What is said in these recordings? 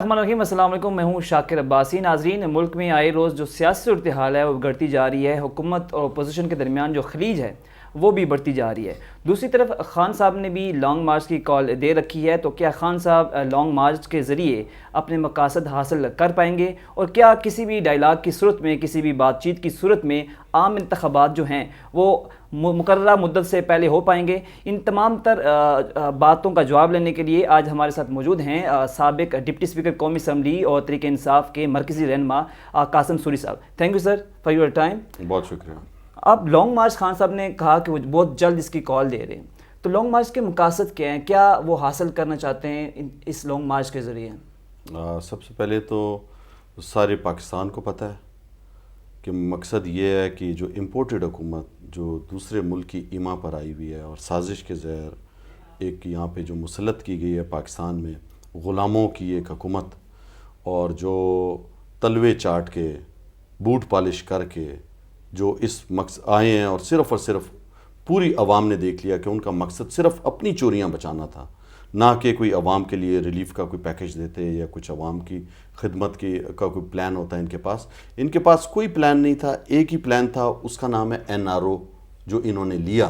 الرحمن الرحیم، السلام علیکم. میں ہوں شاکر عباسی. ناظرین، ملک میں آئے روز جو سیاسی صورتحال ہے وہ بگڑتی جا رہی ہے. حکومت اور اپوزیشن کے درمیان جو خلیج ہے وہ بھی بڑھتی جا رہی ہے. دوسری طرف خان صاحب نے بھی لانگ مارچ کی کال دے رکھی ہے. تو کیا خان صاحب لانگ مارچ کے ذریعے اپنے مقاصد حاصل کر پائیں گے؟ اور کیا کسی بھی ڈائلاگ کی صورت میں، کسی بھی بات چیت کی صورت میں عام انتخابات جو ہیں وہ مقررہ مدت سے پہلے ہو پائیں گے؟ ان تمام تر باتوں کا جواب لینے کے لیے آج ہمارے ساتھ موجود ہیں سابق ڈپٹی اسپیکر قومی اسمبلی اور تحریک انصاف کے مرکزی رہنما قاسم سوری صاحب. Thank you sir for your time. بہت شکریہ. اب لانگ مارچ خان صاحب نے کہا کہ وہ بہت جلد اس کی کال دے رہے ہیں. تو لانگ مارچ کے مقاصد کیا ہیں؟ کیا وہ حاصل کرنا چاہتے ہیں اس لانگ مارچ کے ذریعے؟ سب سے پہلے تو سارے پاکستان کو پتہ ہے کہ مقصد یہ ہے کہ جو امپورٹڈ حکومت جو دوسرے ملک کی ایما پر آئی ہوئی ہے اور سازش کے زیر ایک یہاں پہ جو مسلط کی گئی ہے پاکستان میں غلاموں کی ایک حکومت، اور جو تلوے چاٹ کے بوٹ پالش کر کے جو اس مقصد آئے ہیں اور صرف پوری عوام نے دیکھ لیا کہ ان کا مقصد صرف اپنی چوریاں بچانا تھا، نہ کہ کوئی عوام کے لیے ریلیف کا کوئی پیکج دیتے یا کچھ عوام کی خدمت کا کوئی پلان ہوتا ہے. ان کے پاس کوئی پلان نہیں تھا. ایک ہی پلان تھا، اس کا نام ہے NRO، جو انہوں نے لیا.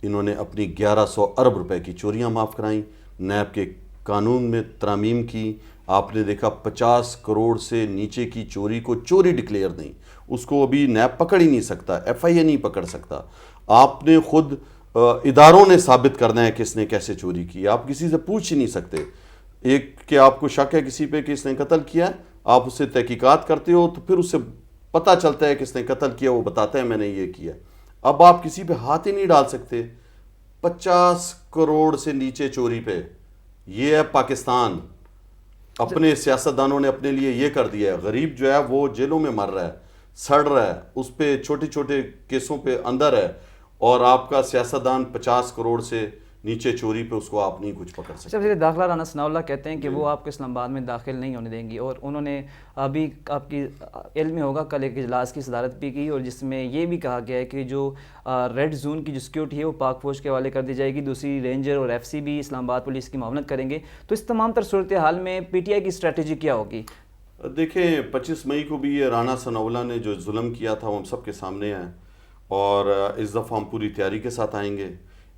انہوں نے اپنی 1100 ارب روپے کی چوریاں معاف کرائیں، نیب کے قانون میں ترامیم کی. آپ نے دیکھا 50 کروڑ سے نیچے کی چوری کو چوری ڈکلیئر نہیں، اس کو ابھی نیب پکڑ ہی نہیں سکتا، FIA نہیں پکڑ سکتا. آپ نے خود اداروں نے ثابت کرنا ہے کہ اس نے کیسے چوری کی. آپ کسی سے پوچھ ہی نہیں سکتے. ایک کہ آپ کو شک ہے کسی پہ کہ اس نے قتل کیا، آپ اس سے تحقیقات کرتے ہو تو پھر اس سے پتہ چلتا ہے کہ اس نے قتل کیا، وہ بتاتا ہے میں نے یہ کیا. اب آپ کسی پہ ہاتھ ہی نہیں ڈال سکتے. 50 کروڑ سے نیچے چوری پہ. یہ ہے پاکستان. اپنے سیاستدانوں نے اپنے لیے یہ کر دیا ہے. غریب جو ہے وہ جیلوں میں مر رہا ہے، سڑ رہا ہے، اس پہ چھوٹے چھوٹے کیسوں پہ اندر ہے، اور آپ کا سیاستدان 50 کروڑ سے نیچے چوری پہ اس کو آپ نہیں کچھ پکڑ سکتے. سب داخلہ رانا ثناء اللہ کہتے ہیں کہ وہ آپ کو اسلام آباد میں داخل نہیں ہونے دیں گی، اور انہوں نے ابھی آپ کی علم میں ہوگا کل ایک اجلاس کی صدارت بھی کی، اور جس میں یہ بھی کہا گیا ہے کہ جو ریڈ زون کی جو سیکیورٹی ہے وہ پاک فوج کے حوالے کر دی جائے گی. دوسری رینجر اور FC بھی اسلام آباد پولیس کی معاونت کریں گے. تو اس تمام تر صورتحال میں PTI کی اسٹریٹجی کیا ہوگی؟ دیکھیں 25 مئی کو بھی یہ رانا ثناء اللہ نے جو ظلم کیا تھا وہ ہم سب کے سامنے ہے، اور اس دفعہ ہم پوری تیاری کے ساتھ آئیں گے.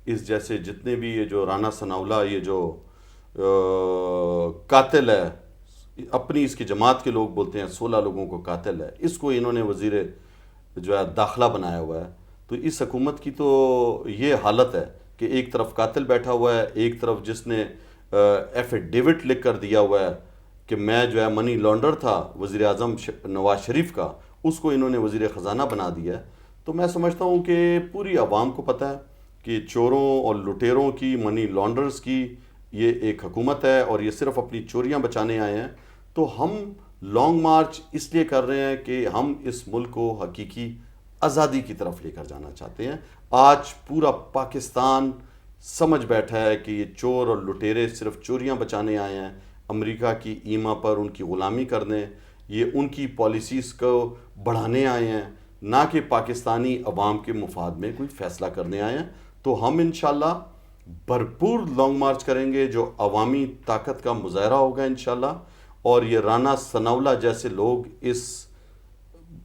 اس جیسے جتنے بھی یہ جو رانا ثناء اللہ یہ جو قاتل ہے، اپنی اس کی جماعت کے لوگ بولتے ہیں 16 لوگوں کو قاتل ہے، اس کو انہوں نے وزیر جو ہے داخلہ بنایا ہوا ہے. تو اس حکومت کی تو یہ حالت ہے کہ ایک طرف قاتل بیٹھا ہوا ہے، ایک طرف جس نے ایفیڈیوٹ لکھ کر دیا ہوا ہے کہ میں جو ہے منی لانڈر تھا وزیر اعظم نواز شریف کا، اس کو انہوں نے وزیر خزانہ بنا دیا ہے. تو میں سمجھتا ہوں کہ پوری عوام کو پتہ ہے کہ چوروں اور لٹیروں کی، منی لانڈرز کی یہ ایک حکومت ہے، اور یہ صرف اپنی چوریاں بچانے آئے ہیں. تو ہم لانگ مارچ اس لیے کر رہے ہیں کہ ہم اس ملک کو حقیقی آزادی کی طرف لے کر جانا چاہتے ہیں. آج پورا پاکستان سمجھ بیٹھا ہے کہ یہ چور اور لٹیرے صرف چوریاں بچانے آئے ہیں، امریکہ کی ایما پر ان کی غلامی کرنے، یہ ان کی پالیسیز کو بڑھانے آئے ہیں، نہ کہ پاکستانی عوام کے مفاد میں کوئی فیصلہ کرنے آئے ہیں. تو ہم انشاءاللہ بھرپور لانگ مارچ کریں گے جو عوامی طاقت کا مظاہرہ ہوگا انشاءاللہ، اور یہ رانا ثناء اللہ جیسے لوگ اس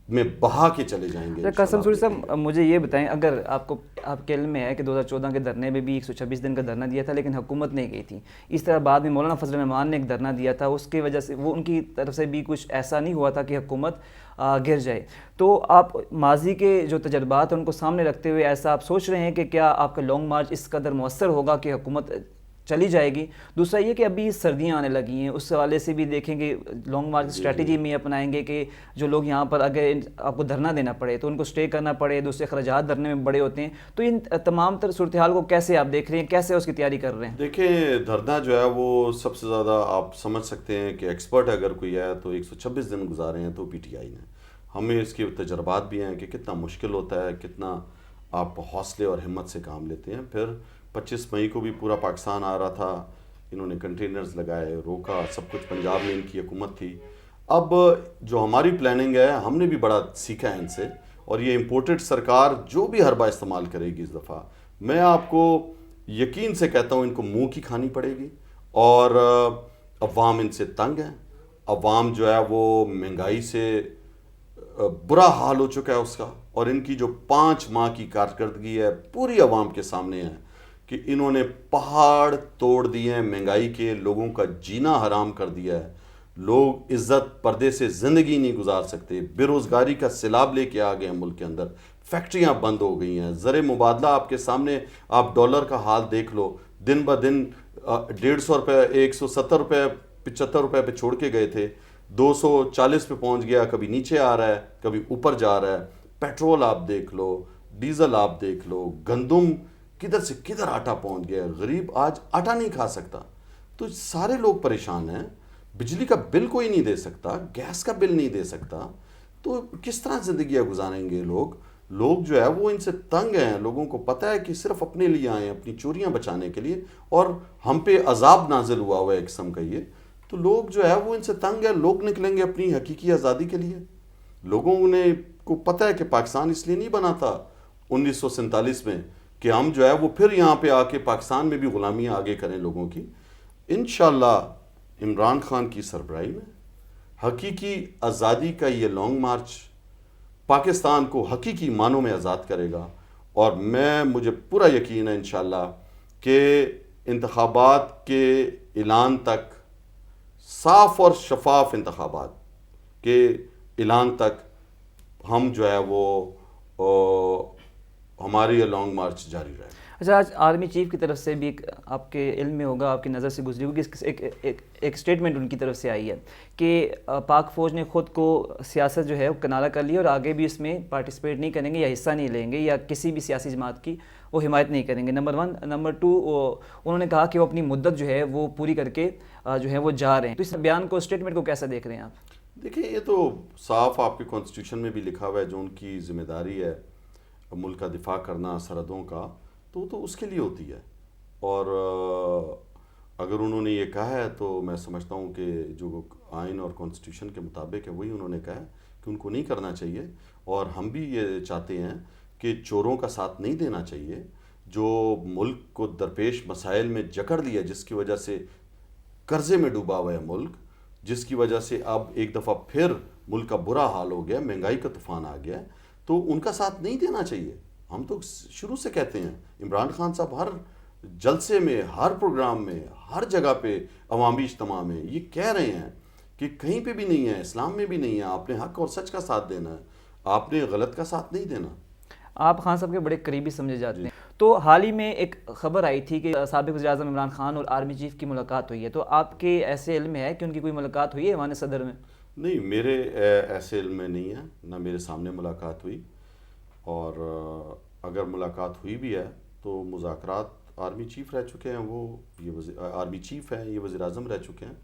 میں بہا کے چلے جائیں گے. قاسم سوری صاحب مجھے یہ بتائیں، اگر آپ کے علم میں ہے کہ 2014 کے دھرنے میں بھی 126 دن کا دھرنا دیا تھا لیکن حکومت نہیں گئی تھی. اس طرح بعد میں مولانا فضل الرحمان نے ایک دھرنا دیا تھا، اس کی وجہ سے وہ ان کی طرف سے بھی کچھ ایسا نہیں ہوا تھا کہ حکومت گر جائے. تو آپ ماضی کے جو تجربات ہیں ان کو سامنے رکھتے ہوئے ایسا آپ سوچ رہے ہیں کہ کیا آپ کا لانگ مارچ اس قدر مؤثر ہوگا کہ حکومت چلی جائے گی؟ دوسرا یہ کہ ابھی سردیاں آنے لگی ہیں، اس حوالے سے بھی دیکھیں گے لانگ مارچ اسٹریٹجی میں اپنائیں گے کہ جو لوگ یہاں پر اگر آپ کو دھرنا دینا پڑے تو ان کو سٹے کرنا پڑے، دوسرے اخراجات دھرنے میں بڑے ہوتے ہیں. تو ان تمام تر صورتحال کو کیسے آپ دیکھ رہے ہیں، کیسے اس کی تیاری کر رہے ہیں؟ دیکھیں دھرنا جو ہے وہ سب سے زیادہ آپ سمجھ سکتے ہیں کہ ایکسپرٹ اگر کوئی ہے تو 126 دن گزارے ہیں تو PTI نے. ہمیں اس کے تجربات بھی ہیں کہ کتنا مشکل ہوتا ہے، کتنا آپ حوصلے اور ہمت سے کام لیتے ہیں. پھر 25 مئی کو بھی پورا پاکستان آ رہا تھا، انہوں نے کنٹینرز لگائے، روکا، سب کچھ. پنجاب میں ان کی حکومت تھی. اب جو ہماری پلاننگ ہے ہم نے بھی بڑا سیکھا ہے ان سے، اور یہ امپورٹڈ سرکار جو بھی حربہ استعمال کرے گی اس دفعہ، میں آپ کو یقین سے کہتا ہوں ان کو منہ کی کھانی پڑے گی، اور عوام ان سے تنگ ہیں. عوام جو ہے وہ مہنگائی سے برا حال ہو چکا ہے اس کا، اور ان کی جو 5 ماہ کی کارکردگی ہے پوری عوام کے سامنے ہے کہ انہوں نے پہاڑ توڑ دیے ہیں مہنگائی کے، لوگوں کا جینا حرام کر دیا ہے، لوگ عزت پردے سے زندگی نہیں گزار سکتے، بے روزگاری کا سیلاب لے کے آ گئے ہیں ملک کے اندر، فیکٹریاں بند ہو گئی ہیں، زر مبادلہ آپ کے سامنے، آپ ڈالر کا حال دیکھ لو، دن بہ دن 150 روپے 170 روپے 75 روپے پہ چھوڑ کے گئے تھے، 240 پہ پہنچ گیا، کبھی نیچے آ رہا ہے کبھی اوپر جا رہا ہے، پیٹرول آپ دیکھ لو، ڈیزل آپ دیکھ لو، گندم کدھر سے کدھر آٹا پہنچ گیا، غریب آج آٹا نہیں کھا سکتا، تو سارے لوگ پریشان ہیں، بجلی کا بل کوئی نہیں دے سکتا، گیس کا بل نہیں دے سکتا، تو کس طرح زندگیاں گزاریں گے لوگ جو ہے وہ ان سے تنگ ہیں، لوگوں کو پتہ ہے کہ صرف اپنے لیے آئے ہیں، اپنی چوریاں بچانے کے لیے، اور ہم پہ عذاب نازل ہوا ہے ایک قسم کا، یہ تو لوگ جو ہے وہ ان سے تنگ ہے، لوگ نکلیں گے اپنی حقیقی آزادی کے لیے، لوگوں نے کو پتہ ہے کہ پاکستان اس لیے نہیں بنا تھا 1947 میں کہ ہم جو ہے وہ پھر یہاں پہ آ کے پاکستان میں بھی غلامیاں آگے کریں لوگوں کی، انشاءاللہ عمران خان کی سربراہی میں حقیقی آزادی کا یہ لانگ مارچ پاکستان کو حقیقی معنوں میں آزاد کرے گا، اور مجھے پورا یقین ہے انشاءاللہ کہ انتخابات کے اعلان تک، صاف اور شفاف انتخابات کے اعلان تک ہم جو ہے وہ ہماری یہ لانگ مارچ جاری رہے گا۔ اچھا، آج آرمی چیف کی طرف سے بھی آپ کے علم میں ہوگا، آپ کی نظر سے گزری ہوگی، ایک اسٹیٹمنٹ ان کی طرف سے آئی ہے کہ پاک فوج نے خود کو سیاست جو ہے وہ کنارہ کر لی اور آگے بھی اس میں پارٹیسپیٹ نہیں کریں گے یا حصہ نہیں لیں گے یا کسی بھی سیاسی جماعت کی وہ حمایت نہیں کریں گے، نمبر 1۔ نمبر 2، انہوں نے کہا کہ وہ اپنی مدت جو ہے وہ پوری کر کے جو ہے وہ جا رہے ہیں، تو اس بیان کو، اسٹیٹمنٹ کو کیسا دیکھ رہے ہیں آپ؟ دیکھیں، یہ تو صاف آپ کے کانسٹیٹیوشن میں بھی لکھا ہوا ہے، جو ان کی ذمہ داری ہے ملک کا دفاع کرنا، سرحدوں کا، تو اس کے لیے ہوتی ہے، اور اگر انہوں نے یہ کہا ہے تو میں سمجھتا ہوں کہ جو آئین اور کانسٹیٹیوشن کے مطابق ہے وہی انہوں نے کہا ہے کہ ان کو نہیں کرنا چاہیے، اور ہم بھی یہ چاہتے ہیں کہ چوروں کا ساتھ نہیں دینا چاہیے، جو ملک کو درپیش مسائل میں جکڑ لیا، جس کی وجہ سے قرضے میں ڈوبا ہوا ہے ملک، جس کی وجہ سے اب ایک دفعہ پھر ملک کا برا حال ہو گیا، مہنگائی کا طوفان آ گیا، تو ان کا ساتھ نہیں دینا چاہیے۔ ہم تو شروع سے کہتے ہیں، عمران خان صاحب ہر جلسے میں، ہر پروگرام میں، ہر جگہ پہ عوامی اجتماع میں یہ کہہ رہے ہیں کہ کہیں پہ بھی نہیں ہے، اسلام میں بھی نہیں ہے، آپ نے حق اور سچ کا ساتھ دینا ہے، آپ نے غلط کا ساتھ نہیں دینا۔ آپ خان صاحب کے بڑے قریبی سمجھے جاتے ہیں، تو حال ہی میں ایک خبر آئی تھی کہ سابق وزیر اعظم عمران خان اور آرمی چیف کی ملاقات ہوئی ہے، تو آپ کے ایسے علم میں ہے کہ ان کی کوئی ملاقات ہوئی ہے ایوان صدر میں؟ نہیں، میرے ایسے علم میں نہیں ہے، نہ میرے سامنے ملاقات ہوئی، اور اگر ملاقات ہوئی بھی ہے تو مذاکرات، آرمی چیف رہ چکے ہیں، وہ یہ آرمی چیف ہیں، یہ وزیر اعظم رہ چکے ہیں،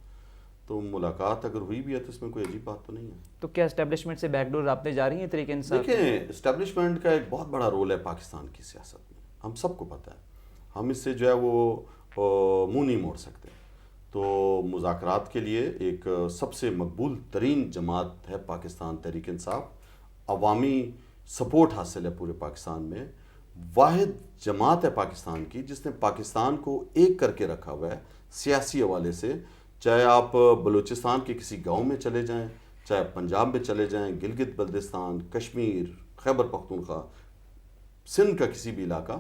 تو ملاقات اگر ہوئی بھی ہے تو اس میں کوئی عجیب بات تو نہیں ہے۔ تو کیا اسٹیبلشمنٹ سے بیک ڈور رابطے جاری ہیں طریقے انصاف؟ دیکھیں، اسٹیبلشمنٹ کا ایک بہت بڑا رول ہے پاکستان کی سیاست میں، ہم سب کو پتہ ہے، ہم اس سے جو ہے وہ منہ نہیں موڑ سکتے، تو مذاکرات کے لیے ایک سب سے مقبول ترین جماعت ہے پاکستان تحریک انصاف، عوامی سپورٹ حاصل ہے پورے پاکستان میں، واحد جماعت ہے پاکستان کی جس نے پاکستان کو ایک کر کے رکھا ہوا ہے سیاسی حوالے سے، چاہے آپ بلوچستان کے کسی گاؤں میں چلے جائیں، چاہے پنجاب میں چلے جائیں، گلگت بلتستان، کشمیر، خیبر پختونخوا، سندھ کا کسی بھی علاقہ،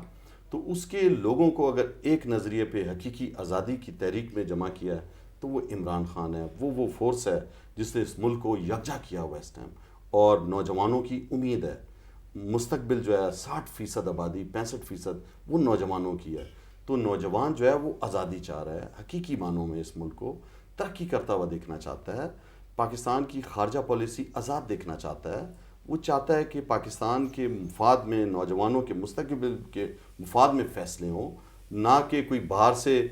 تو اس کے لوگوں کو اگر ایک نظریے پہ حقیقی آزادی کی تحریک میں جمع کیا ہے تو وہ عمران خان ہے، وہ فورس ہے جس نے اس ملک کو یکجا کیا ہوا اس ٹائم، اور نوجوانوں کی امید ہے، مستقبل جو ہے 60% آبادی، 65% وہ نوجوانوں کی ہے، تو نوجوان جو ہے وہ آزادی چاہ رہا ہے، حقیقی معنوں میں اس ملک کو ترقی کرتا ہوا دیکھنا چاہتا ہے، پاکستان کی خارجہ پالیسی آزاد دیکھنا چاہتا ہے، وہ چاہتا ہے کہ پاکستان کے مفاد میں، نوجوانوں کے مستقبل کے مفاد میں فیصلے ہوں، نہ کہ کوئی باہر سے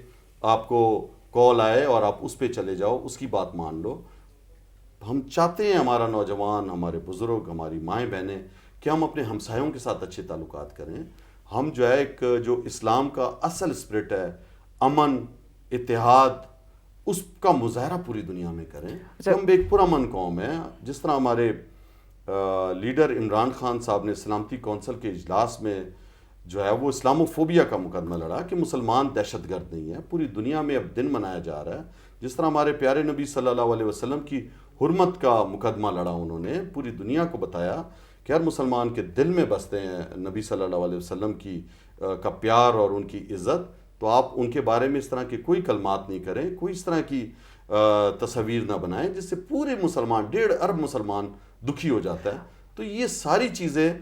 آپ کو کال آئے اور آپ اس پہ چلے جاؤ، اس کی بات مان لو۔ ہم چاہتے ہیں ہمارا نوجوان، ہمارے بزرگ، ہماری مائیں بہنیں کہ ہم اپنے ہمسایوں کے ساتھ اچھے تعلقات کریں، ہم جو ہے ایک جو اسلام کا اصل اسپرٹ ہے، امن، اتحاد، اس کا مظاہرہ پوری دنیا میں کریں۔ ہم ایک پرامن قوم ہے، جس طرح ہمارے لیڈر عمران خان صاحب نے سلامتی کونسل کے اجلاس میں جو ہے وہ اسلاموفوبیا کا مقدمہ لڑا کہ مسلمان دہشت گرد نہیں ہے، پوری دنیا میں اب دن منایا جا رہا ہے جس طرح ہمارے پیارے نبی صلی اللہ علیہ وسلم کی حرمت کا مقدمہ لڑا انہوں نے، پوری دنیا کو بتایا کہ ہر مسلمان کے دل میں بستے ہیں نبی صلی اللہ علیہ وسلم کی کا پیار اور ان کی عزت، تو آپ ان کے بارے میں اس طرح کے کوئی کلمات نہیں کریں، کوئی اس طرح کی تصاویر نہ بنائیں جس سے پورے مسلمان 1.5 ارب مسلمان دکھی ہو جاتا ہے۔ تو یہ ساری چیزیں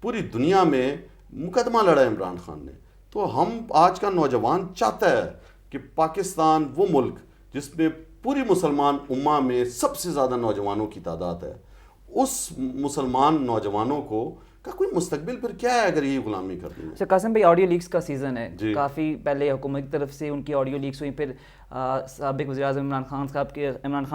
پوری دنیا میں مقدمہ لڑا ہے عمران خان نے۔ تو ہم آج کا نوجوان چاہتا ہے کہ پاکستان وہ ملک جس میں پوری مسلمان امہ میں سب سے زیادہ نوجوانوں کی تعداد ہے، اس مسلمان نوجوانوں کو کا کوئی مستقبل پھر کیا ہے اگر یہ غلامی کرنی ہے؟ اچھا قاسم بھائی، آڈیو لیکس کا سیزن ہے، جی کافی پہلے حکومت کی طرف سے ان کی آڈیو لیکس ہوئی، پھر سابق وزیر اعظم عمران خان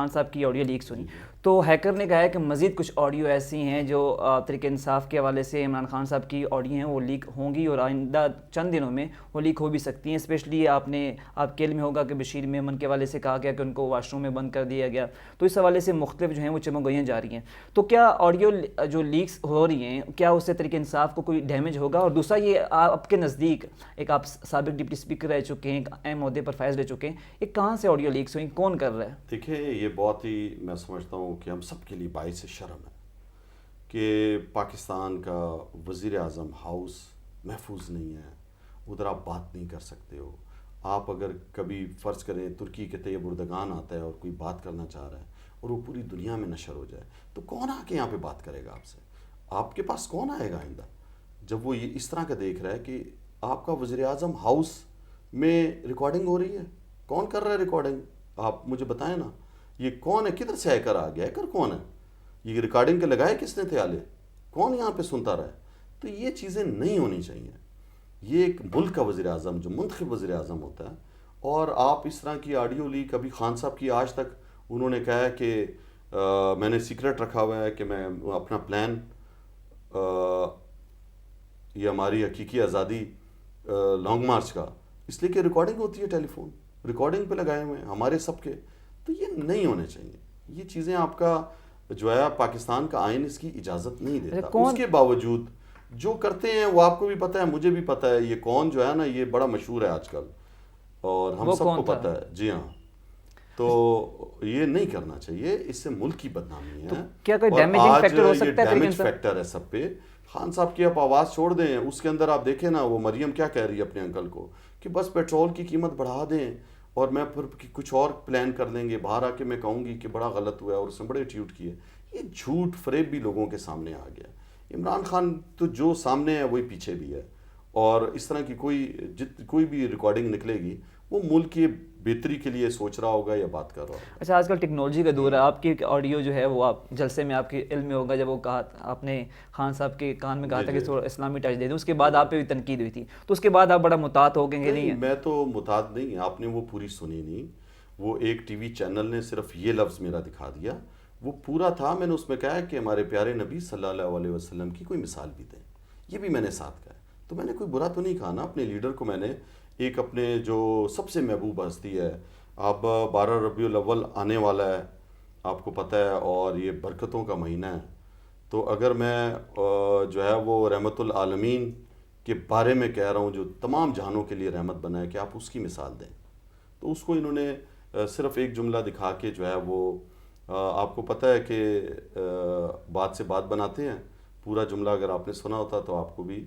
صاحب کی آڈیو لیکس ہوئی، تو ہیکر نے کہا ہے کہ مزید کچھ آڈیو ایسی ہیں جو تحریک انصاف کے حوالے سے عمران خان صاحب کی آڈیو ہیں وہ لیک ہوں گی، اور آئندہ چند دنوں میں وہ لیک ہو بھی سکتی ہیں۔ اسپیشلی آپ کے علم میں ہوگا کہ بشیر میمن کے حوالے سے کہا گیا کہ ان کو واش روم میں بند کر دیا گیا، تو اس حوالے سے مختلف جو ہیں وہ چمگوئیاں جا رہی ہیں۔ تو کیا آڈیو جو لیکس ہو رہی ہیں کیا اس سے تحریک انصاف کو کوئی ڈیمیج ہوگا؟ اور دوسرا یہ آپ کے نزدیک ایک آپ سابق ڈپٹی اسپیکر رہ چکے ہیں، ایک اہم عہدے پر فائز رہ چکے ہیں، یہ کہاں سے آڈیو لیکس ہوئی، کون کر رہا ہے؟ دیکھیں یہ بہت ہی میں سمجھتا ہوں کہ ہم سب کے لیے باعث شرم ہے کہ پاکستان کا وزیر اعظم ہاؤس محفوظ نہیں ہے، ادھر آپ بات نہیں کر سکتے ہو۔ آپ اگر کبھی فرض کریں ترکی کے طیب اردگان آتا ہے اور کوئی بات کرنا چاہ رہا ہے اور وہ پوری دنیا میں نشر ہو جائے تو کون آ کے یہاں پہ بات کرے گا آپ سے؟ آپ کے پاس کون آئے گا آئندہ جب وہ یہ اس طرح کا دیکھ رہا ہے کہ آپ کا وزیر اعظم ہاؤس میں ریکارڈنگ ہو رہی ہے؟ کون کر رہا ہے ریکارڈنگ؟ آپ مجھے بتائیں نا، یہ کون ہے؟ کدھر سے ہیکر آ گیا؟ ہیکر کون ہے؟ یہ ریکارڈنگ کے لگائے کس نے تھے آلے؟ کون یہاں پہ سنتا رہا ہے؟ تو یہ چیزیں نہیں ہونی چاہیے۔ یہ ایک ملک کا وزیر اعظم جو منتخب وزیر اعظم ہوتا ہے، اور آپ اس طرح کی آڈیو لیک ابھی خان صاحب کی آج تک انہوں نے کہا ہے کہ میں نے سیکرٹ رکھا ہوا ہے کہ میں اپنا پلان یہ ہماری حقیقی آزادی لانگ مارچ کا، اس لیے کہ ریکارڈنگ ہوتی ہے، ٹیلی فون ریکارڈنگ پہ لگائے ہوئے ہیں ہمارے سب کے، تو یہ نہیں ہونے چاہیے۔ یہ چیزیں آپ کا جو ہے پاکستان کا آئین اس کی اجازت نہیں دیتا۔ اس کے باوجود جو کرتے ہیں وہ آپ کو بھی پتہ ہے، مجھے بھی پتہ ہے، یہ کون جو ہے نا یہ بڑا مشہور ہے آج کل اور ہم سب کو پتہ ہے۔ جی ہاں، تو یہ نہیں کرنا چاہیے، اس سے ملک کی بدنامی ہے۔ کیا کوئی ڈیمیجنگ فیکٹر ہو سکتا ہے؟ ڈیمیج فیکٹر ہے سب پہ۔ خان صاحب کی آپ آواز چھوڑ دیں، اس کے اندر آپ دیکھیں نا وہ مریم کیا کہہ رہی ہے اپنے انکل کو کہ بس پیٹرول کی قیمت بڑھا دیں اور میں پھر کچھ اور پلان کر دیں گے، باہر آ کے میں کہوں گی کہ بڑا غلط ہوا ہے اور اس نے بڑے ٹیوٹ کیے۔ یہ جھوٹ فریب بھی لوگوں کے سامنے آ گیا۔ عمران خان تو جو سامنے ہے وہی پیچھے بھی ہے، اور اس طرح کی کوئی بھی ریکارڈنگ نکلے گی وہ ملک کی بہتری کے لیے سوچ رہا ہوگا یا بات کر رہا ہوگا۔ اچھا آج کل ٹیکنالوجی کا دور ہے، آپ کی آڈیو جو ہے وہ آپ جلسے میں آپ کے علم میں ہوگا جب وہ کہا آپ نے خان صاحب کے کان میں کہا تھا کہ تھوڑا اسلامی ٹچ دے دیں، اس کے بعد آپ پہ بھی تنقید ہوئی تھی، تو اس کے بعد آپ بڑا محتاط ہو گئے کہ نہیں؟ میں تو محتاط نہیں، آپ نے وہ پوری سنی نہیں، وہ ایک ٹی وی چینل نے صرف یہ لفظ میرا دکھا دیا، وہ پورا تھا میں نے اس میں کہا کہ ہمارے پیارے نبی صلی اللہ علیہ وسلم کی کوئی مثال بھی دیں، یہ بھی میں نے ساتھ کہا۔ تو میں نے کوئی برا تو نہیں کہا نا، اپنے لیڈر کو میں نے ایک اپنے جو سب سے محبوب ہستی ہے، اب 12 ربیع الاول آنے والا ہے آپ کو پتہ ہے، اور یہ برکتوں کا مہینہ ہے، تو اگر میں جو ہے وہ رحمت العالمین کے بارے میں کہہ رہا ہوں جو تمام جہانوں کے لیے رحمت بنا ہے، کہ آپ اس کی مثال دیں، تو اس کو انہوں نے صرف ایک جملہ دکھا کے جو ہے وہ آپ کو پتہ ہے کہ بات سے بات بناتے ہیں، پورا جملہ اگر آپ نے سنا ہوتا تو آپ کو بھی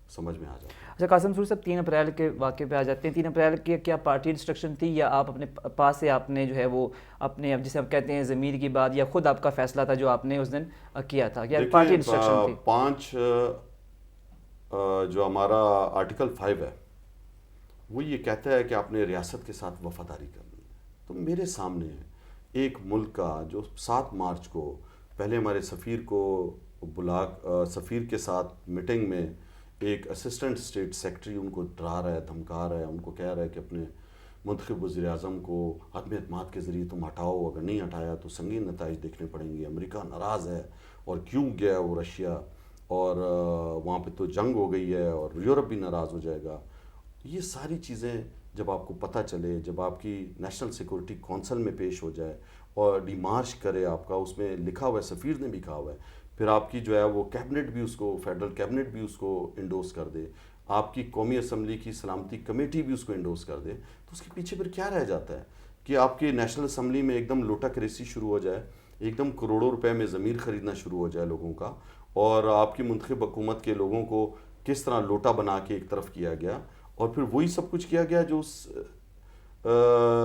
سمجھ میں آ جاتا۔ اچھا قاسم سور صاحب، 3 اپریل کے واقعے پہ آ جاتے ہیں۔ 3 اپریل کی کیا پارٹی انسٹرکشن تھی یا آپ اپنے پاس سے آپ نے جو ہے وہ اپنے جسے آپ کہتے ہیں ضمیر کی بات، یا خود آپ کا فیصلہ تھا جو آپ نے اس دن کیا تھا، یا پارٹی انسٹرکشن تھی؟ 5 جو ہمارا آرٹیکل 5 ہے وہ یہ کہتا ہے کہ آپ نے ریاست کے ساتھ وفاداری کرنی ہے، تو میرے سامنے ایک ملک کا جو 7 مارچ کو پہلے ہمارے سفیر کو سفیر کے ساتھ میٹنگ میں ایک اسسٹنٹ اسٹیٹ سیکرٹری ان کو ڈرا رہا ہے، دھمکا رہا ہے، ان کو کہہ رہا ہے کہ اپنے منتخب وزیر اعظم کو عدم اعتماد کے ذریعے تم ہٹاؤ، اگر نہیں ہٹایا تو سنگین نتائج دیکھنے پڑیں گے، امریکہ ناراض ہے، اور کیوں گیا ہے وہ رشیا، اور وہاں پہ تو جنگ ہو گئی ہے، اور یورپ بھی ناراض ہو جائے گا۔ یہ ساری چیزیں جب آپ کو پتہ چلے، جب آپ کی نیشنل سیکورٹی کونسل میں پیش ہو جائے اور ڈیمارش کرے آپ کا، اس میں لکھا ہوا ہے، سفیر نے بھی کہا ہوا ہے، پھر آپ کی جو ہے وہ کیبنٹ بھی اس کو، فیڈرل کیبنٹ بھی اس کو انڈورس کر دے، آپ کی قومی اسمبلی کی سلامتی کمیٹی بھی اس کو انڈورس کر دے، تو اس کے پیچھے پھر کیا رہ جاتا ہے؟ کہ آپ کے نیشنل اسمبلی میں ایک دم لوٹا کریسی شروع ہو جائے, ایک دم کروڑوں روپے میں ضمیر خریدنا شروع ہو جائے لوگوں کا, اور آپ کی منتخب حکومت کے لوگوں کو کس طرح لوٹا بنا کے ایک طرف کیا گیا, اور پھر وہی سب کچھ کیا گیا جو اس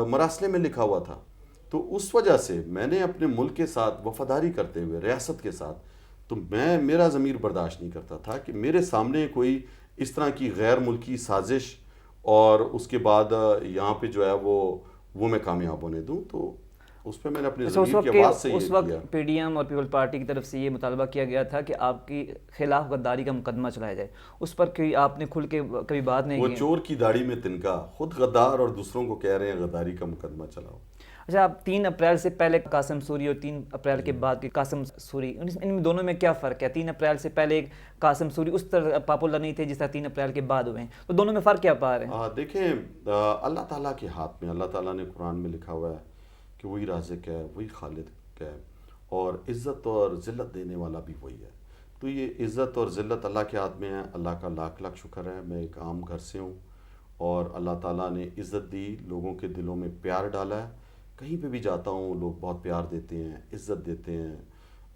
مراسلے میں لکھا ہوا تھا. تو اس وجہ سے میں نے اپنے ملک کے ساتھ وفاداری کرتے ہوئے, ریاست کے ساتھ, تو میرا ضمیر برداشت نہیں کرتا تھا کہ میرے سامنے کوئی اس طرح کی غیر ملکی سازش اور اس کے بعد یہاں پہ جو ہے وہ میں کامیاب ہونے دوں. تو اس پہ میں نے اپنے ضمیر کی آواز سے یہ اس کیا. وقت پی ڈی ایم اور پیپل پارٹی کی طرف سے یہ مطالبہ کیا گیا تھا کہ آپ کی خلاف غداری کا مقدمہ چلایا جائے, اس پر کوئی آپ نے کھل کے کبھی بات نہیں وہ کی؟ چور کی داڑھی میں تنکا, خود غدار اور دوسروں کو کہہ رہے ہیں غداری کا مقدمہ چلاؤ. اچھا, آپ 3 اپریل سے پہلے قاسم سوری اور 3 اپریل کے بعد کے قاسم سوری, ان دونوں میں کیا فرق ہے؟ 3 اپریل سے پہلے قاسم سوری اس طرح پاپولر نہیں تھے جس طرح 3 اپریل کے بعد ہوئے ہیں, تو دونوں میں فرق کیا پا رہے ہیں؟ دیکھیں, اللہ تعالیٰ کے ہاتھ میں, اللہ تعالیٰ نے قرآن میں لکھا ہوا ہے کہ وہی رازق ہے, وہی خالق ہے, اور عزت اور ذلت دینے والا بھی وہی ہے. تو یہ عزت اور ذلت اللہ کے ہاتھ میں ہے. اللہ کا لاکھ لاکھ شکر ہے, میں ایک عام گھر سے ہوں اور اللہ تعالیٰ نے عزت دی, لوگوں کے دلوں میں پیار ڈالا ہے. کہیں پہ بھی جاتا ہوں لوگ بہت پیار دیتے ہیں, عزت دیتے ہیں,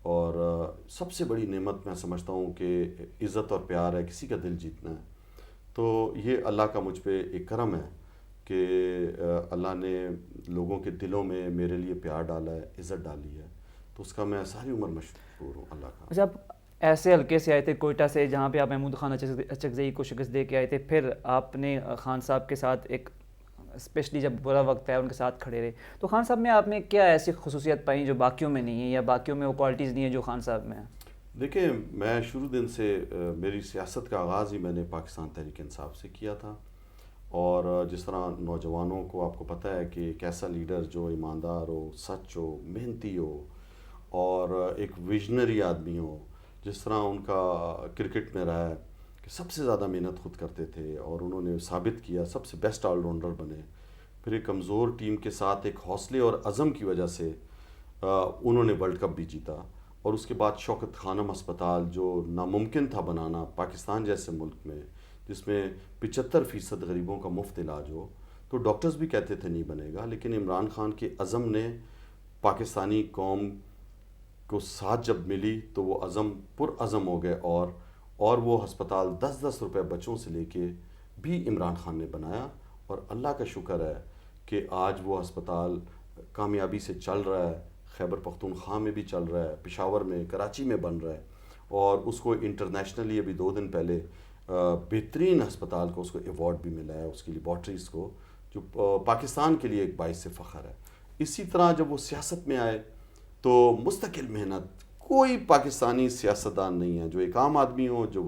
اور سب سے بڑی نعمت میں سمجھتا ہوں کہ عزت اور پیار ہے, کسی کا دل جیتنا ہے. تو یہ اللہ کا مجھ پہ ایک کرم ہے کہ اللہ نے لوگوں کے دلوں میں میرے لیے پیار ڈالا ہے, عزت ڈالی ہے. تو اس کا میں ساری عمر مشکور ہوں اللہ کا. اچھا, آپ ایسے حلقے سے آئے تھے کوئٹہ سے جہاں پہ آپ محمود خان اچکزئی کو شکست دے کے آئے تھے, پھر آپ نے خان صاحب کے ساتھ ایک اسپیشلی جب برا وقت ہے ان کے ساتھ کھڑے رہے, تو خان صاحب میں آپ نے کیا ایسی خصوصیت پائیں جو باقیوں میں نہیں ہے, یا باقیوں میں وہ کوالٹیز نہیں ہیں جو خان صاحب میں ہیں؟ دیکھیں, میں شروع دن سے میری سیاست کا آغاز ہی میں نے پاکستان تحریک انصاف سے کیا تھا, اور جس طرح نوجوانوں کو آپ کو پتہ ہے کہ ایک ایسا لیڈر جو ایماندار ہو, سچ ہو, محنتی ہو, اور ایک ویژنری آدمی ہو, جس طرح ان کا کرکٹ میں رہا ہے کہ سب سے زیادہ محنت خود کرتے تھے اور انہوں نے ثابت کیا, سب سے بیسٹ آل راؤنڈر بنے. پھر ایک کمزور ٹیم کے ساتھ ایک حوصلے اور عزم کی وجہ سے انہوں نے ورلڈ کپ بھی جیتا. اور اس کے بعد شوکت خانم ہسپتال جو ناممکن تھا بنانا پاکستان جیسے ملک میں, جس میں 75% غریبوں کا مفت علاج ہو, تو ڈاکٹرز بھی کہتے تھے نہیں بنے گا, لیکن عمران خان کے عزم نے پاکستانی قوم کو ساتھ جب ملی تو وہ عزم پر عزم ہو گئے, اور وہ ہسپتال 10-10 روپے بچوں سے لے کے بھی عمران خان نے بنایا. اور اللہ کا شکر ہے کہ آج وہ ہسپتال کامیابی سے چل رہا ہے, خیبر پختونخوا میں بھی چل رہا ہے, پشاور میں, کراچی میں بن رہا ہے, اور اس کو انٹرنیشنلی ابھی 2 دن پہلے بہترین ہسپتال کو اس کو ایوارڈ بھی ملا ہے, اس کی لیبارٹریز کو, جو پاکستان کے لیے ایک باعث فخر ہے. اسی طرح جب وہ سیاست میں آئے تو مستقل محنت, کوئی پاکستانی سیاستدان نہیں ہے جو ایک عام آدمی ہو, جو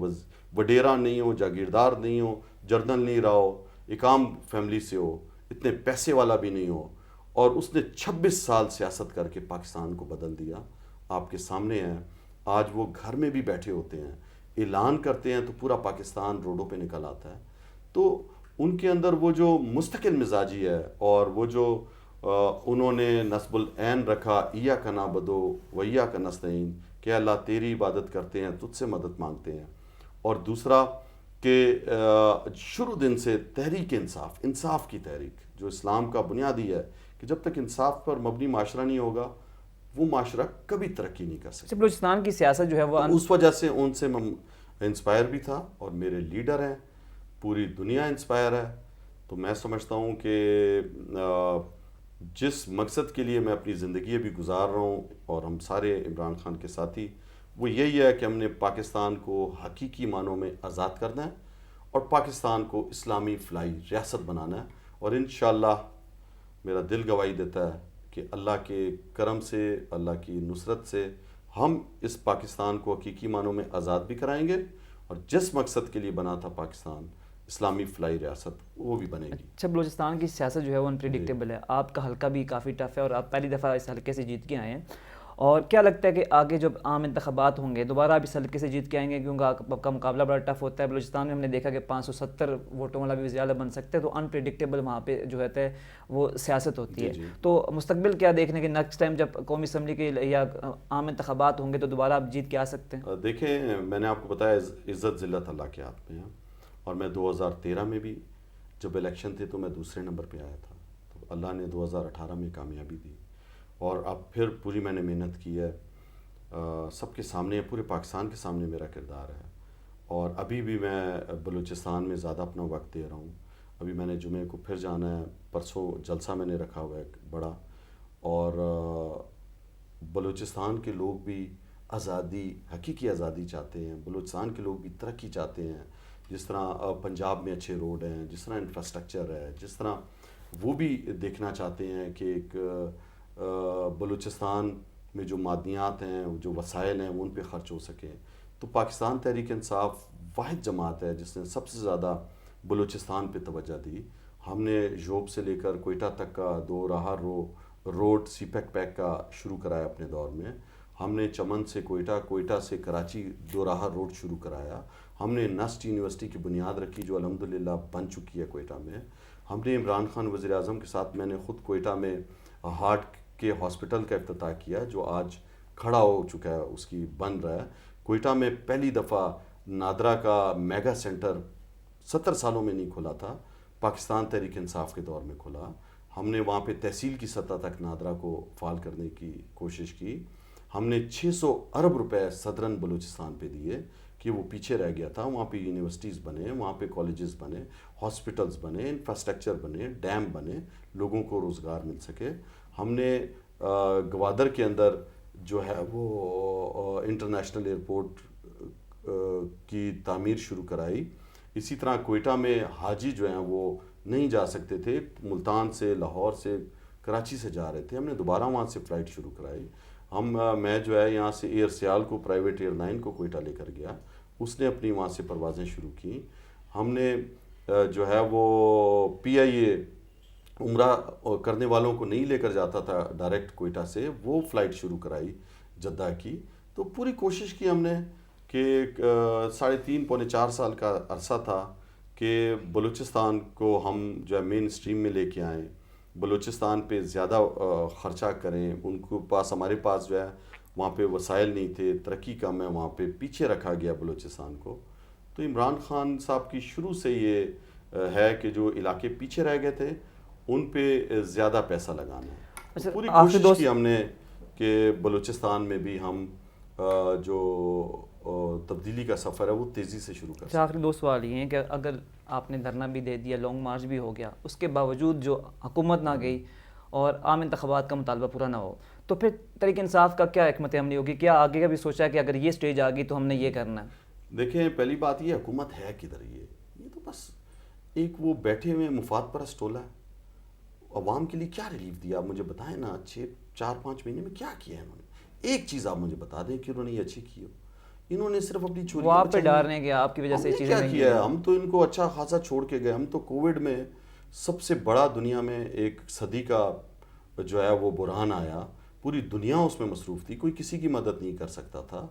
وڈیرا نہیں ہو, جاگیردار نہیں ہو, جرنل نہیں رہا ہو, ایک عام فیملی سے ہو, اتنے پیسے والا بھی نہیں ہو, اور اس نے 26 سال سیاست کر کے پاکستان کو بدل دیا. آپ کے سامنے ہیں, آج وہ گھر میں بھی بیٹھے ہوتے ہیں, اعلان کرتے ہیں تو پورا پاکستان روڈوں پہ نکل آتا ہے. تو ان کے اندر وہ جو مستقل مزاجی ہے, اور وہ جو انہوں نے نصب العین رکھا, ایاک نعبد و ایاک نستعین, کہ اللہ تیری عبادت کرتے ہیں, تجھ سے مدد مانگتے ہیں. اور دوسرا کہ شروع دن سے تحریک انصاف, انصاف کی تحریک جو اسلام کا بنیادی ہے, کہ جب تک انصاف پر مبنی معاشرہ نہیں ہوگا وہ معاشرہ کبھی ترقی نہیں کر سکتا. بلوچستان کی سیاست جو ہے وہ اس وجہ سے ان سے میں انسپائر بھی تھا, اور میرے لیڈر ہیں, پوری دنیا انسپائر ہے. تو میں سمجھتا ہوں کہ جس مقصد کے لیے میں اپنی زندگی بھی گزار رہا ہوں, اور ہم سارے عمران خان کے ساتھی, وہ یہی ہے کہ ہم نے پاکستان کو حقیقی معنوں میں آزاد کرنا ہے, اور پاکستان کو اسلامی فلاحی ریاست بنانا ہے. اور انشاءاللہ میرا دل گواہی دیتا ہے کہ اللہ کے کرم سے, اللہ کی نصرت سے ہم اس پاکستان کو حقیقی معنوں میں آزاد بھی کرائیں گے, اور جس مقصد کے لیے بنا تھا پاکستان, اسلامی فلاحی ریاست, وہ بھی بنے گی. اچھا, بلوچستان کی سیاست جو ہے وہ انپریڈکٹیبل ہے. آپ کا حلقہ بھی کافی ٹف ہے, اور آپ پہلی دفعہ اس حلقے سے جیت کے آئے ہیں, اور کیا لگتا ہے کہ آگے جب عام انتخابات ہوں گے دوبارہ آپ اس حلقے سے جیت کے آئیں گے؟ کیونکہ آپ کا مقابلہ بڑا ٹف ہوتا ہے. بلوچستان میں ہم نے دیکھا کہ 570 ووٹوں والا بھی وزیر بن سکتے ہیں, تو انپریڈکٹیبل وہاں پہ جو ہے وہ سیاست ہوتی ہے. تو مستقبل کیا دیکھنے کے نیکسٹ ٹائم جب قومی اسمبلی کے یا عام انتخابات ہوں گے تو دوبارہ آپ جیت کے آ سکتے ہیں؟ دیکھیں, میں نے آپ کو بتایا عزت ذلت اللہ کے ہاتھ میں ہے, اور میں 2013 میں بھی جب الیکشن تھے تو میں دوسرے نمبر پہ آیا تھا. تو اللہ نے 2018 میں کامیابی دی اور اب پھر پوری میں نے محنت کی ہے. سب کے سامنے, پورے پاکستان کے سامنے میرا کردار ہے, اور ابھی بھی میں بلوچستان میں زیادہ اپنا وقت دے رہا ہوں. ابھی میں نے جمعے کو پھر جانا ہے, پرسوں جلسہ میں نے رکھا ہوا ہے ایک بڑا, اور بلوچستان کے لوگ بھی آزادی, حقیقی آزادی چاہتے ہیں. بلوچستان کے لوگ بھی ترقی چاہتے ہیں, جس طرح پنجاب میں اچھے روڈ ہیں, جس طرح انفراسٹرکچر ہے, جس طرح وہ بھی دیکھنا چاہتے ہیں کہ ایک بلوچستان میں جو معدنیات ہیں, جو وسائل ہیں, وہ ان پہ خرچ ہو سکیں. تو پاکستان تحریک انصاف واحد جماعت ہے جس نے سب سے زیادہ بلوچستان پہ توجہ دی. ہم نے جوب سے لے کر کوئٹہ تک کا 2 راہہ روڈ سی پیک کا شروع کرایا اپنے دور میں. ہم نے چمن سے کوئٹہ, کوئٹہ سے کراچی 2 راہہ روڈ شروع کرایا. ہم نے نسٹ یونیورسٹی کی بنیاد رکھی جو الحمدللہ بن چکی ہے کوئٹہ میں. ہم نے عمران خان وزیر اعظم کے ساتھ میں نے خود کوئٹہ میں ہارٹ کے ہاسپٹل کا افتتاح کیا جو آج کھڑا ہو چکا ہے, اس کی بن رہا ہے. کوئٹہ میں پہلی دفعہ نادرا کا میگا سینٹر 70 سالوں میں نہیں کھلا تھا, پاکستان تحریک انصاف کے دور میں کھلا. ہم نے وہاں پہ تحصیل کی سطح تک نادرا کو فعال کرنے کی کوشش کی. ہم نے 600 ارب روپے صدرن بلوچستان پہ دیے کہ وہ پیچھے رہ گیا تھا. وہاں پہ یونیورسٹیز بنے, وہاں پہ کالجز بنے, ہاسپٹلز بنے, انفراسٹرکچر بنے, ڈیم بنے, لوگوں کو روزگار مل سکے. ہم نے گوادر کے اندر جو ہے وہ انٹرنیشنل ایئرپورٹ کی تعمیر شروع کرائی. اسی طرح کوئٹہ میں حاجی جو ہیں وہ نہیں جا سکتے تھے, ملتان سے, لاہور سے, کراچی سے جا رہے تھے, ہم نے دوبارہ وہاں سے فلائٹ شروع کرائی. میں جو ہے یہاں سے ایئر سیال کو, پرائیویٹ ایئر لائن کو کوئٹہ لے کر گیا, اس نے اپنی وہاں سے پروازیں شروع کی. ہم نے جو ہے وہ پی آئی اے عمرہ کرنے والوں کو نہیں لے کر جاتا تھا ڈائریکٹ کوئٹہ سے, وہ فلائٹ شروع کرائی جدہ کی. تو پوری کوشش کی ہم نے کہ 3.5 پونے 4 سال کا عرصہ تھا کہ بلوچستان کو ہم جو ہے مین اسٹریم میں لے کے آئیں, بلوچستان پہ زیادہ خرچہ کریں. ان کو پاس, ہمارے پاس جو ہے وہاں پہ وسائل نہیں تھے, ترقی کم ہے, وہاں پہ پیچھے رکھا گیا بلوچستان کو. تو عمران خان صاحب کی شروع سے یہ ہے کہ جو علاقے پیچھے رہ گئے تھے ان پہ زیادہ پیسہ لگانا ہے. پوری کوشش کی ہم نے کہ بلوچستان میں بھی ہم جو تبدیلی کا سفر ہے وہ تیزی سے شروع کر سکیں. آخری 2 سوال یہ ہیں کہ اگر آپ نے دھرنا بھی دے دیا, لانگ مارچ بھی ہو گیا, اس کے باوجود جو حکومت نہ گئی اور عام انتخابات کا مطالبہ پورا نہ ہو, تو پھر تحریک انصاف کا کیا حکمت عملی ہوگی؟ کیا آگے کا بھی سوچا ہے کہ اگر یہ سٹیج آ گئی تو ہم نے یہ کرنا ہے؟ دیکھیں, پہلی بات یہ حکومت ہے کدھر, یہ تو بس ایک وہ بیٹھے ہوئے مفاد پرست ٹولہ ہے. عوام کے لیے کیا ریلیف دیا آپ مجھے بتائیں نا, 4-5 مہینے میں کیا کیا ہے انہوں نے؟ ایک چیز آپ مجھے بتا دیں کہ انہوں نے یہ اچھی کی ہو. انہوں نے صرف اپنی چوری, وہ آپ پہ ڈال رہے ہیں کہ آپ کی وجہ سے چیزیں کیا کیا ہے. ہم تو ان کو اچھا خاصا چھوڑ کے گئے. ہم تو کووڈ میں سب سے بڑا دنیا میں ایک صدی کا جو ہے وہ بحران آیا, پوری دنیا اس میں مصروف تھی, کوئی کسی کی مدد نہیں کر سکتا تھا.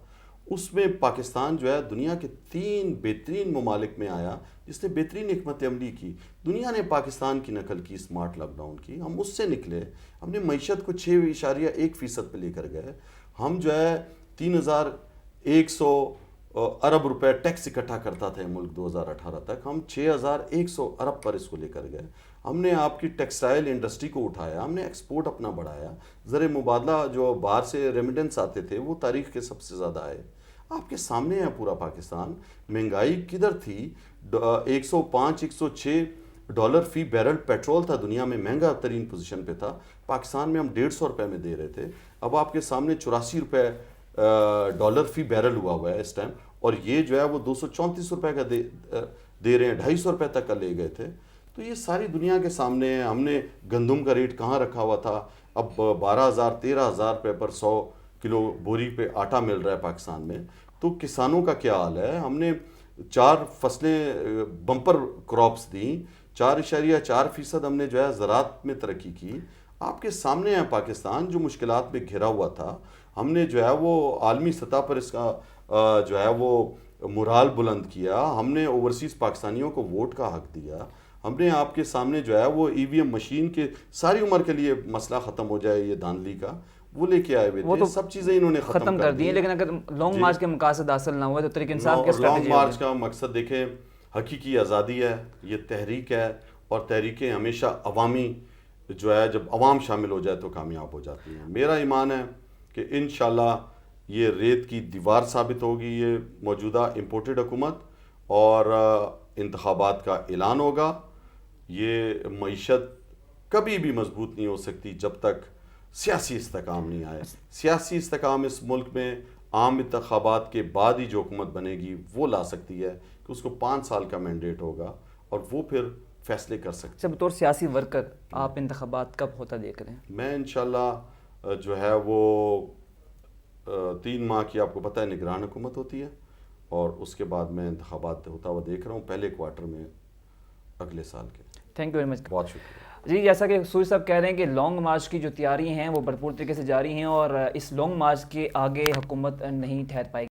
اس میں پاکستان جو ہے دنیا کے 3 بہترین ممالک میں آیا جس نے بہترین حکمت عملی کی. دنیا نے پاکستان کی نقل کی اسمارٹ لاک ڈاؤن کی, ہم اس سے نکلے. ہم نے معیشت کو 6.1% پہ لے کر گئے. ہم جو ہے 3100 ارب روپے ٹیکس اکٹھا کرتا تھا ملک 2018 تک, ہم 6100 ارب پر اس کو لے کر گئے. ہم نے آپ کی ٹیکسٹائل انڈسٹری کو اٹھایا, ہم نے ایکسپورٹ اپنا بڑھایا. زر مبادلہ جو باہر سے ریمیڈنس آتے تھے وہ تاریخ کے سب سے زیادہ آئے. آپ کے سامنے ہے پورا پاکستان. مہنگائی کدھر تھی؟ 105-106 ڈالر فی بیرل پیٹرول تھا, دنیا میں مہنگا ترین پوزیشن پہ تھا. پاکستان میں ہم 150 روپے میں دے رہے تھے. اب آپ کے سامنے 84 روپے ڈالر فی بیرل ہوا ہے اس ٹائم, اور یہ جو ہے وہ 234 روپے کا دے رہے ہیں, 250 روپے تک کا لے گئے تھے. تو یہ ساری دنیا کے سامنے ہے. ہم نے گندم کا ریٹ کہاں رکھا ہوا تھا, اب 12,000-13,000 روپے پر 100 کلو بوری پہ آٹا مل رہا ہے پاکستان میں. تو کسانوں کا کیا حال ہے؟ ہم نے 4 فصلیں بمپر کراپس دیں, 4.4% ہم نے جو ہے زراعت میں ترقی کی. آپ کے سامنے ہے پاکستان جو مشکلات میں گھرا ہوا تھا. ہم نے جو ہے وہ عالمی سطح پر اس کا جو ہے وہ مورال بلند کیا. ہم نے اوورسیز پاکستانیوں کو ووٹ کا حق دیا. ہم نے آپ کے سامنے جو ہے وہ EVM مشین کے ساری عمر کے لیے مسئلہ ختم ہو جائے یہ دھاندلی کا, وہ لے کے آئے ہوئے تھے. سب چیزیں انہوں نے ختم کر دی. لیکن اگر لانگ مارچ کے مقاصد حاصل نہ ہوئے تو تحریک انصاف کے لانگ مارچ کا مقصد دیکھیں حقیقی آزادی ہے, یہ تحریک ہے, اور تحریکیں ہمیشہ عوامی جو ہے جب عوام شامل ہو جائے تو کامیاب ہو جاتی ہیں. میرا ایمان ہے کہ انشاءاللہ یہ ریت کی دیوار ثابت ہوگی یہ موجودہ امپورٹڈ حکومت, اور انتخابات کا اعلان ہوگا. یہ معیشت کبھی بھی مضبوط نہیں ہو سکتی جب تک سیاسی استحکام نہیں آئے. سیاسی استحکام اس ملک میں عام انتخابات کے بعد ہی جو حکومت بنے گی وہ لا سکتی ہے, کہ اس کو 5 سال کا مینڈیٹ ہوگا اور وہ پھر فیصلے کر سکتے ہیں. اچھا, بطور سیاسی ورکر آپ انتخابات کب ہوتا دیکھ رہے ہیں؟ میں انشاءاللہ جو ہے وہ 3 ماہ کی آپ کو پتہ ہے نگران حکومت ہوتی ہے, اور اس کے بعد میں انتخابات ہوتا ہوا دیکھ رہا ہوں پہلے کوارٹر میں اگلے سال کے. Thank you very much. بہت شکریہ. جی, جیسا کہ سوری صاحب کہہ رہے ہیں کہ لانگ مارچ کی جو تیاری ہیں وہ بھرپور طریقے سے جاری ہیں, اور اس لانگ مارچ کے آگے حکومت نہیں ٹھہر پائے گی.